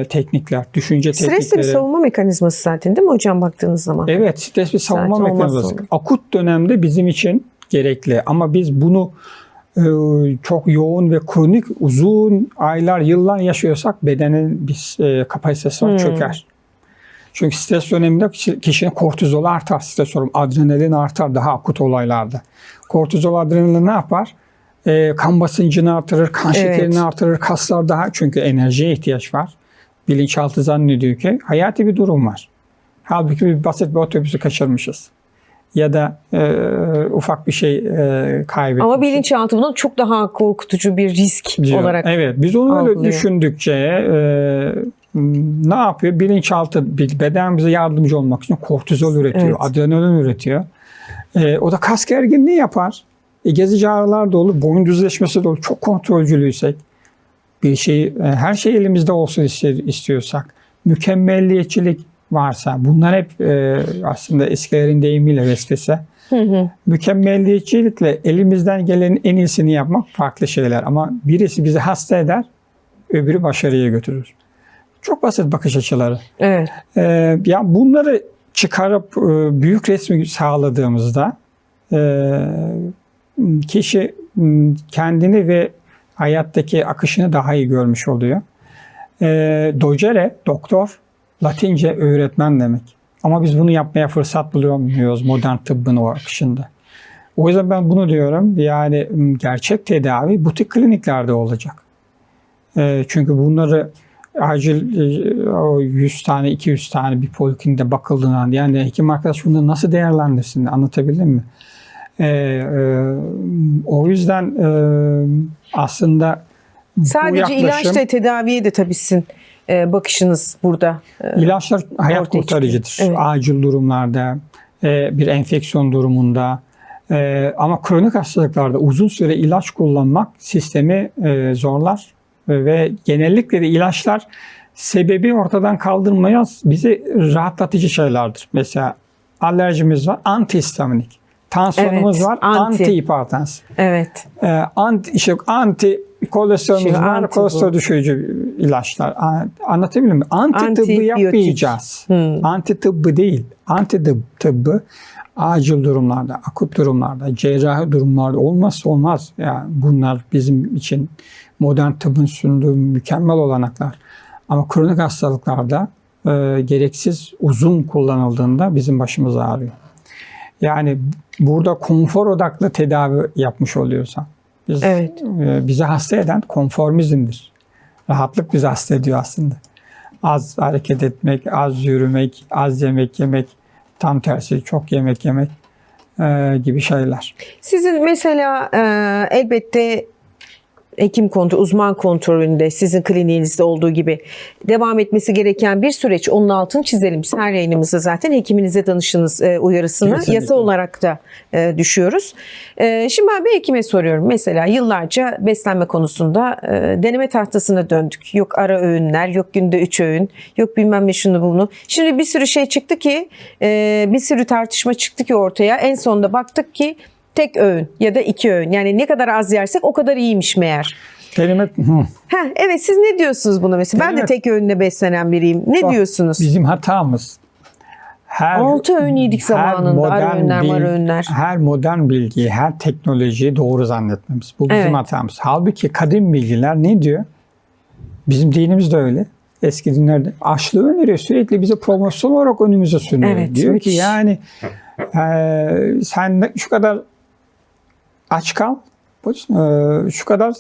Speaker 2: teknikler, düşünce teknikleri.
Speaker 1: Stres de bir savunma mekanizması zaten değil mi hocam baktığınız zaman?
Speaker 2: Evet, stres bir savunma
Speaker 1: Zaten
Speaker 2: mekanizması.
Speaker 1: olmazsa
Speaker 2: Akut dönemde bizim için gerekli ama biz bunu çok yoğun ve kronik uzun aylar, yıllar yaşıyorsak bedenin bir kapasitesi var, çöker. Çünkü stres döneminde kişinin kortizolu artar. Stres sorun, adrenalin artar daha akut olaylarda. Kortizol, adrenalin ne yapar? Kan basıncını artırır, kan şekerini artırır, kaslar daha, çünkü enerjiye ihtiyaç var. Bilinçaltı zannediyor ki hayati bir durum var. Halbuki bir basit bir otobüsü kaçırmışız. Ya da ufak bir şey kaybetmişiz.
Speaker 1: Ama bilinçaltı bunun çok daha korkutucu bir risk
Speaker 2: diyor.
Speaker 1: olarak.
Speaker 2: Evet, biz onu öyle
Speaker 1: algılıyor.
Speaker 2: düşündükçe ne yapıyor? Bilinçaltı bedenimize yardımcı olmak için kortizol üretiyor, adrenalin üretiyor. O da kas gerginliği yapar. Gezici ağrılar da olur, boyun düzleşmesi de olur. Çok kontrolcülüysek, bir şey, her şey elimizde olsun istiyorsak, mükemmelliyetçilik varsa, bunlar hep aslında eskilerin deyimiyle vesvese. Mükemmelliyetçilikle elimizden gelenin en iyisini yapmak farklı şeyler. Ama birisi bizi hasta eder, öbürü başarıya götürür. Çok basit bakış açıları.
Speaker 1: Evet.
Speaker 2: Ya bunları çıkarıp büyük resmi sağladığımızda kişi kendini ve hayattaki akışını daha iyi görmüş oluyor. Docere, doktor, Latince öğretmen demek. Ama biz bunu yapmaya fırsat bulamıyoruz modern tıbbın o akışında. O yüzden ben bunu diyorum. Yani gerçek tedavi butik kliniklerde olacak. Çünkü bunları acil 100 tane, 200 tane bir poliklinikte bakıldığında, yani hekim arkadaş bunu nasıl değerlendirsin, anlatabildim mi? O yüzden aslında
Speaker 1: sadece ilaçla tedaviye de tabii sizin bakışınız burada.
Speaker 2: İlaçlar hayat kurtarıcıdır. Evet. Acil durumlarda, bir enfeksiyon durumunda. Ama kronik hastalıklarda uzun süre ilaç kullanmak sistemi zorlar. Ve genellikle de ilaçlar sebebi ortadan kaldırmaya bizi rahatlatıcı şeylerdir. Mesela alerjimiz var, antihistaminik. Tansiyonumuz var, antihipertans.
Speaker 1: Evet.
Speaker 2: Anti kolesterolümüz var, kolesterol düşürücü ilaçlar. Anlatabiliyor muyum? Anti tıbbı yapmayacağız. Anti tıbbı değil. Anti tıbbı acil durumlarda, akut durumlarda, cerrahi durumlarda olmazsa olmaz. Yani bunlar bizim için modern tıbbın sunduğu mükemmel olanaklar. Ama kronik hastalıklarda gereksiz uzun kullanıldığında bizim başımız ağrıyor. Yani burada konfor odaklı tedavi yapmış oluyorsan, bizi hasta eden konformizmdir. Rahatlık bizi hasta ediyor aslında. Az hareket etmek, az yürümek, az yemek yemek, tam tersi çok yemek yemek gibi şeyler.
Speaker 1: Sizin mesela elbette hekim kontrolü, uzman kontrolünde sizin kliniğinizde olduğu gibi devam etmesi gereken bir süreç. Onun altını çizelim. Biz her yayınımızda zaten hekiminize danışınız uyarısını
Speaker 2: Kesinlikle.
Speaker 1: yasa olarak da düşüyoruz. Şimdi ben bir hekime soruyorum. Mesela yıllarca beslenme konusunda deneme tahtasına döndük. Yok ara öğünler, yok günde 3 öğün, yok bilmem ne şunu bunu. Şimdi bir sürü şey çıktı ki, bir sürü tartışma çıktı ki ortaya. En sonunda baktık ki tek öğün ya da 2 öğün. Yani ne kadar az yersek o kadar iyiymiş meğer. Evet, siz ne diyorsunuz buna mesela? Ben de tek öğünle beslenen biriyim. Ne diyorsunuz?
Speaker 2: Bizim hatamız.
Speaker 1: 6 öğün yedik zamanında. Ara öğünler, mara öğünler.
Speaker 2: Her modern bilgiyi, her teknolojiyi doğru zannetmemiz. Bu bizim hatamız. Halbuki kadim bilgiler ne diyor? Bizim dinimiz de öyle. Eski dinlerde açlığı öneriyor. Sürekli bize promosyon olarak önümüze sunuyor.
Speaker 1: Evet,
Speaker 2: diyor ki yani sen şu kadar aç kal, şu kadar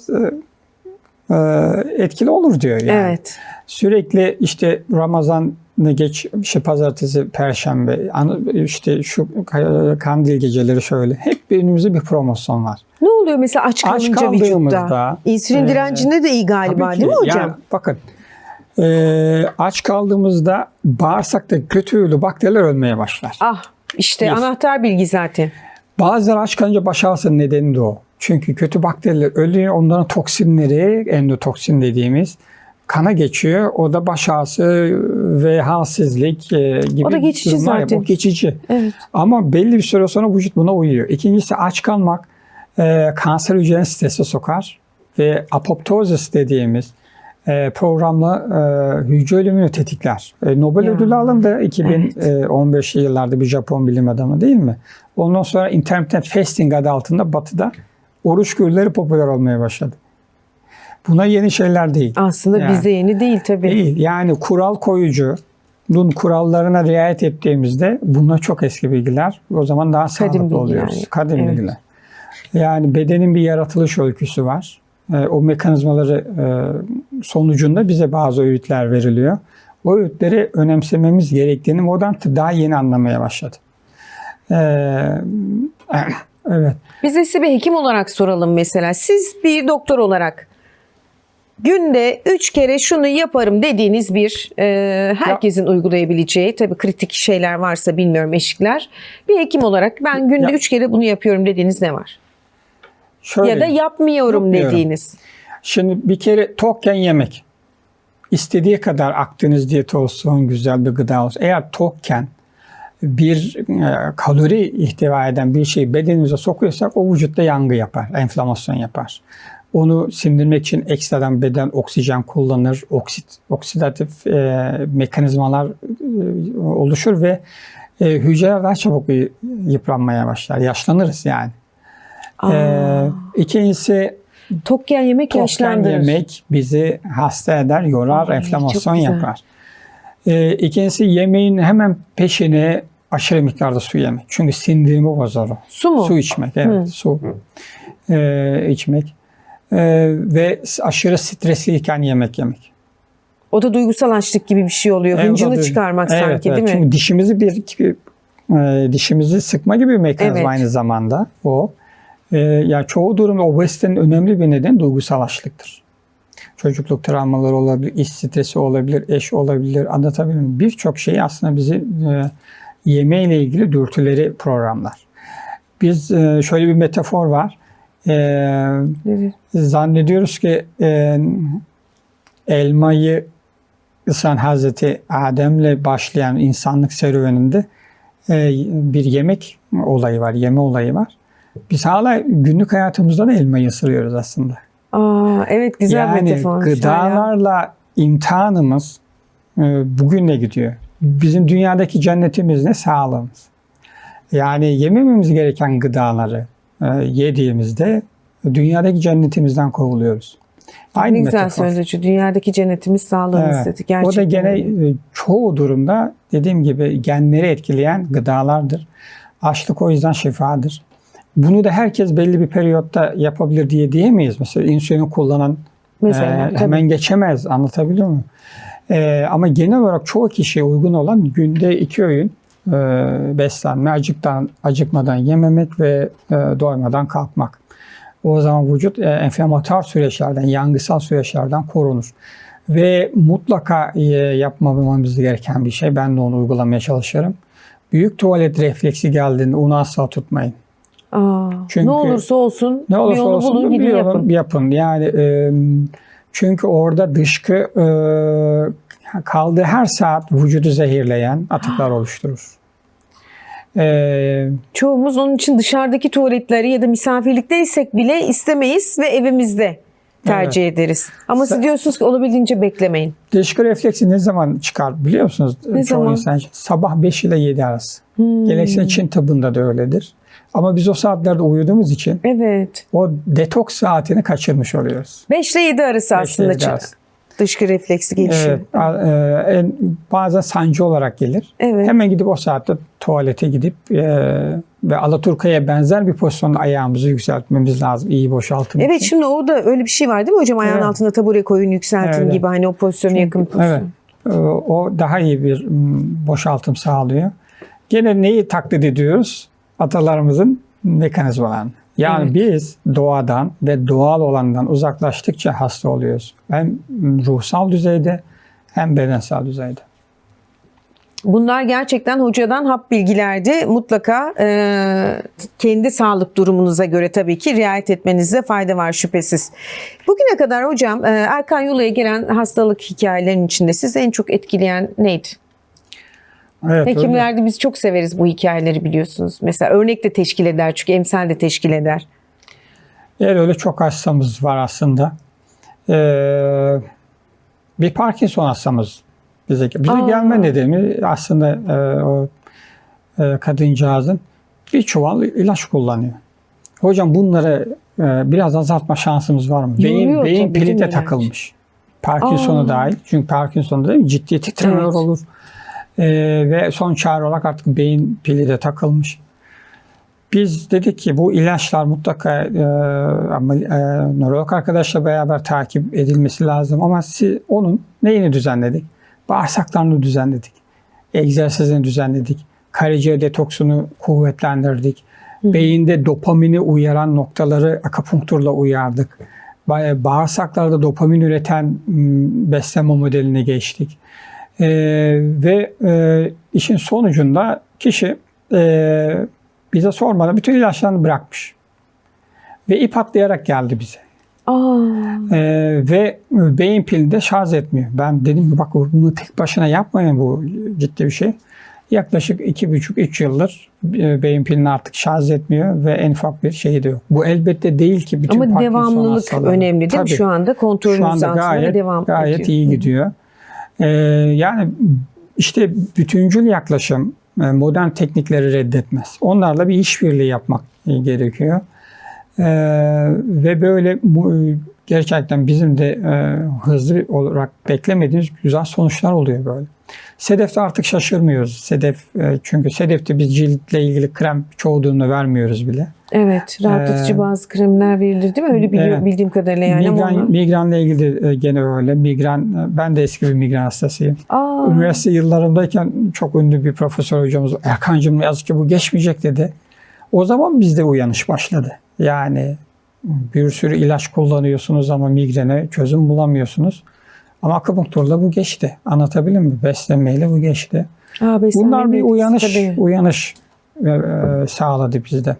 Speaker 2: etkili olur diyor yani.
Speaker 1: Evet.
Speaker 2: Sürekli işte Ramazan'ı geç, işte pazartesi, perşembe, işte şu kandil geceleri şöyle. Hep önümüzde bir promosyon var.
Speaker 1: Ne oluyor mesela aç kalınca vücutta? İnsülin direncinde de iyi galiba değil mi hocam?
Speaker 2: Yani, bakın aç kaldığımızda bağırsakta kötü huylu bakteriler ölmeye başlar.
Speaker 1: İşte anahtar bilgi zaten.
Speaker 2: Bazıları aç kalınca baş ağrısının nedeni de o. Çünkü kötü bakteriler ölüyor. Onların toksinleri, endotoksin dediğimiz kana geçiyor. O da baş ağrısı ve halsizlik gibi
Speaker 1: o da geçici
Speaker 2: durumlar.
Speaker 1: zaten.
Speaker 2: O geçici.
Speaker 1: Evet.
Speaker 2: Ama belli bir süre sonra vücut buna uyuyor. İkincisi aç kalmak kanser hücrelerini strese sokar ve apoptozis dediğimiz programla hücre ölümünü tetikler. Nobel ödülü alındı 2015 yıllarda bir Japon bilim adamı değil mi? Ondan sonra intermittent fasting adı altında Batı'da oruç günleri popüler olmaya başladı. Buna yeni şeyler değil.
Speaker 1: Aslında
Speaker 2: yani,
Speaker 1: bize yeni değil tabii.
Speaker 2: Değil. Yani kural koyucu, bunun kurallarına riayet ettiğimizde bunlar çok eski bilgiler. O zaman daha sağlıklı oluyoruz.
Speaker 1: Yani.
Speaker 2: Kadim bilgiler. Yani bedenin bir yaratılış öyküsü var. O mekanizmaları sonucunda bize bazı öğütler veriliyor. O öğütleri önemsememiz gerektiğini modern tıp daha yeni anlamaya başladı. Evet.
Speaker 1: Biz de size bir hekim olarak soralım mesela. Siz bir doktor olarak günde 3 kere şunu yaparım dediğiniz bir herkesin uygulayabileceği, tabii kritik şeyler varsa bilmiyorum, eşikler. Bir hekim olarak ben günde 3 kere bunu yapıyorum dediğiniz ne var?
Speaker 2: Şöyle,
Speaker 1: ya da yapmıyorum dediğiniz.
Speaker 2: Şimdi bir kere tokken yemek. İstediği kadar Akdeniz diyeti olsun, güzel bir gıda olsun. Eğer tokken bir kalori ihtiva eden bir şeyi bedenimize sokuyorsak o vücutta yangı yapar, enflamasyon yapar. Onu sindirmek için ekstradan beden oksijen kullanır, oksidatif mekanizmalar oluşur ve hücreler daha çabuk yıpranmaya başlar. Yaşlanırız yani. İkincisi
Speaker 1: tokken yemek yaşlandırır.
Speaker 2: Yemek bizi hasta eder, yorar, enflamasyon yapar. İkincisi yemeğin hemen peşine aşırı miktarda su yemek. Çünkü sindirimi bozar o.
Speaker 1: Su mu?
Speaker 2: Su içmek, evet. Su içmek. Ve aşırı stresliyken yemek yemek.
Speaker 1: O da duygusal açlık gibi bir şey oluyor. Hıncını çıkarmak sanki değil mi?
Speaker 2: Çünkü dişimizi sıkma gibi bir mekanizma aynı zamanda o. Yani çoğu durumda obezitenin önemli bir nedeni duygusal açlıktır. Çocukluk travmaları olabilir, iş stresi olabilir, eş olabilir, anlatabilir miyim? Birçok şey aslında bizi yemeğiyle ilgili dürtüleri programlar. Biz şöyle bir metafor var. Zannediyoruz ki elmayı ısıran Hazreti Adem'le başlayan insanlık serüveninde bir yemek olayı var, yeme olayı var. Biz hala günlük hayatımızda da elmayı ısırıyoruz aslında.
Speaker 1: Evet, güzel bir metafor.
Speaker 2: Yani gıdalarla imtihanımız bugünle gidiyor. Bizim dünyadaki cennetimiz ne? Sağlığımız. Yani yemememiz gereken gıdaları yediğimizde dünyadaki cennetimizden kovuluyoruz.
Speaker 1: Aynı güzel sözcü. Dünyadaki cennetimiz sağlığımız dedi. Gerçekten.
Speaker 2: O da gene çoğu durumda dediğim gibi genleri etkileyen gıdalardır. Açlık o yüzden şifadır. Bunu da herkes belli bir periyotta yapabilir diyemeyiz. Mesela insülini kullanan hemen geçemez. Anlatabiliyor muyum? Ama genel olarak çoğu kişiye uygun olan günde 2 öğün beslenme, acıkmadan yememek ve doymadan kalkmak. O zaman vücut enflamatuar süreçlerden, yangısal süreçlerden korunur. Ve mutlaka yapmamamız gereken bir şey, ben de onu uygulamaya çalışırım. Büyük tuvalet refleksi geldiğinde onu asla tutmayın.
Speaker 1: Çünkü, ne olursa olsun
Speaker 2: ne olursa
Speaker 1: bir yolu
Speaker 2: olsun
Speaker 1: bulun, gidin
Speaker 2: yapın. Yani çünkü orada dışkı kaldığı her saat vücudu zehirleyen atıklar oluşturur.
Speaker 1: Çoğumuz onun için dışarıdaki tuvaletleri ya da misafirlikteysek bile istemeyiz ve evimizde tercih ederiz. Ama siz diyorsunuz ki olabildiğince beklemeyin.
Speaker 2: Dışkı refleksi ne zaman çıkar biliyor musunuz?
Speaker 1: Ne zaman?
Speaker 2: İnsan sabah 5 ile 7 arası. Geleneksel Çin tıbbında da öyledir. Ama biz o saatlerde uyuduğumuz için o detoks saatini kaçırmış oluyoruz.
Speaker 1: 5 ile 7 arası aslında dışkı refleksi gelişiyor.
Speaker 2: Evet, bazen sancı olarak gelir.
Speaker 1: Evet.
Speaker 2: Hemen gidip o saatte tuvalete gidip ve alaturkaya benzer bir pozisyonda ayağımızı yükseltmemiz lazım. İyi boşaltım
Speaker 1: Evet,
Speaker 2: için.
Speaker 1: şimdi o da öyle bir şey var değil mi hocam? Ayağın altına tabure koyun, yükseltin gibi, hani o pozisyona yakın pozisyon.
Speaker 2: Evet. O daha iyi bir boşaltım sağlıyor. Gene neyi taklit ediyoruz? Atalarımızın mekanizmalarını. Yani biz doğadan ve doğal olandan uzaklaştıkça hasta oluyoruz. Hem ruhsal düzeyde hem bedensel düzeyde.
Speaker 1: Bunlar gerçekten hocadan hap bilgilerdi. Mutlaka kendi sağlık durumunuza göre tabii ki riayet etmenizde fayda var şüphesiz. Bugüne kadar hocam Erkan Yula'ya gelen hastalık hikayelerinin içinde sizi en çok etkileyen neydi?
Speaker 2: Evet,
Speaker 1: Hekimlerde biz çok severiz bu hikayeleri, biliyorsunuz. Mesela örnek de teşkil eder, çünkü emsal de teşkil eder.
Speaker 2: Öyle çok hastamız var aslında. Bir Parkinson hastamız bize gelme nedeni aslında o kadıncağızın bir çuval ilaç kullanıyor. Hocam bunları biraz azaltma şansımız var mı? Beyin pili de takılmış. Parkinson'a dahil. Çünkü Parkinson'da değil mi? Ciddi titremeler olur. Ve son çare olarak artık beyin pili de takılmış. Biz dedik ki bu ilaçlar mutlaka nörolog arkadaşla beraber takip edilmesi lazım. Ama onun neyini düzenledik? Bağırsaklarını düzenledik. Egzersizini düzenledik. Karaciğer detoksunu kuvvetlendirdik. Beyinde dopamini uyaran noktaları akupunkturla uyardık. Bağırsaklarda dopamin üreten beslenme modeline geçtik. Ve işin sonucunda kişi bize sormadan bütün ilaçlarını bırakmış. Ve ip atlayarak geldi bize. Ve beyin pilini de şarj etmiyor. Ben dedim ki bak bunu tek başına yapmayın, bu ciddi bir şey. Yaklaşık 2,5-3 yıldır beyin pilini artık şarj etmiyor ve en ufak bir şey de yok. Bu elbette değil ki bütün
Speaker 1: Parkinson
Speaker 2: hastaları. Ama
Speaker 1: devamlılık önemli değil mi? Şu anda kontrolünüz altında
Speaker 2: gayet iyi gidiyor. Yani işte bütüncül yaklaşım modern teknikleri reddetmez. Onlarla bir işbirliği yapmak gerekiyor. Ve böyle gerçekten bizim de hızlı olarak beklemediğimiz güzel sonuçlar oluyor böyle. Sedef'te artık şaşırmıyoruz. Çünkü Sedef'te biz ciltle ilgili krem çoğu durumda vermiyoruz bile. Evet,
Speaker 1: rahatlatıcı bazı kremler verilir değil mi? Öyle bildiğim kadarıyla yani.
Speaker 2: Migrenle ilgili de gene öyle. Ben de eski bir migren hastasıyım. Üniversite yıllarımdayken çok ünlü bir profesör hocamız, Erkancığım ne yazık ki bu geçmeyecek dedi. O zaman bizde uyanış başladı. Yani bir sürü ilaç kullanıyorsunuz ama migrene çözüm bulamıyorsunuz. Ama akupunkturla bu geçti. Anlatabildim mi? Beslenmeyle bu geçti. Bunlar bir uyanış sağladı bizde.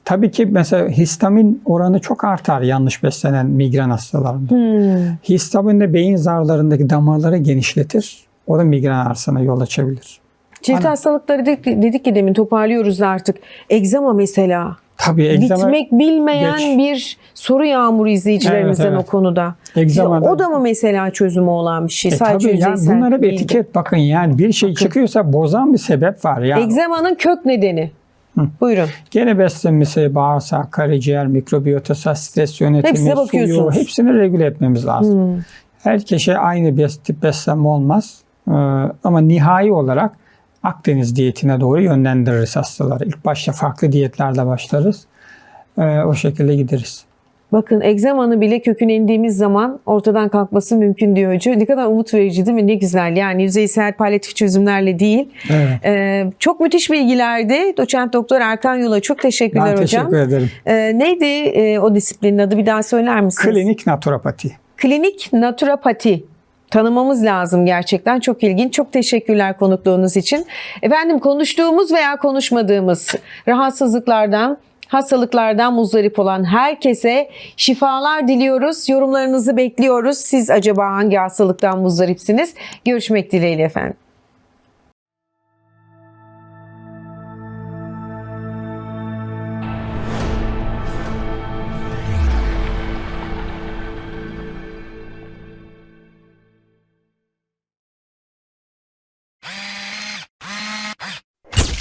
Speaker 2: Tabii ki mesela histamin oranı çok artar yanlış beslenen migren hastalarında. Histamin de beyin zarlarındaki damarları genişletir. O da migren ağrısına yol açabilir.
Speaker 1: Cilt hastalıkları dedik ki demin, toparlıyoruz artık. Egzama mesela.
Speaker 2: Tabii egzama
Speaker 1: bitmek bilmeyen bir soru yağmuru izleyicilerimizden o konuda. O da mı mesela çözümü olan bir şey? Sadece
Speaker 2: tabii yani bunlar hep etiket, bakın yani bir şey çıkıyorsa bozan bir sebep var. Yani
Speaker 1: egzamanın kök nedeni. Buyurun.
Speaker 2: Gene beslenmesi, bağırsak, karaciğer, mikrobiyotası, stres yönetimi, suyu, hepsini regüle etmemiz lazım. Herkese aynı tip beslenme olmaz. Ama nihai olarak Akdeniz diyetine doğru yönlendiririz hastaları. İlk başta farklı diyetlerle başlarız. O şekilde gideriz.
Speaker 1: Bakın egzamanın bile köküne indiğimiz zaman ortadan kalkması mümkün diyor hoca. Ne kadar umut verici değil mi? Ne güzel. Yani yüzeysel palyatif çözümlerle değil.
Speaker 2: Evet.
Speaker 1: Çok müthiş bilgilerdi. Doçent Doktor Erkan Yul'a çok teşekkürler
Speaker 2: Ben
Speaker 1: hocam.
Speaker 2: teşekkür ederim.
Speaker 1: Neydi o disiplinin adı? Bir daha söyler misiniz?
Speaker 2: Klinik naturopati.
Speaker 1: Klinik naturopati. Tanımamız lazım gerçekten. Çok ilginç. Çok teşekkürler konukluğunuz için. Efendim konuştuğumuz veya konuşmadığımız rahatsızlıklardan, hastalıklardan muzdarip olan herkese şifalar diliyoruz. Yorumlarınızı bekliyoruz. Siz acaba hangi hastalıktan muzdaripsiniz? Görüşmek dileğiyle efendim.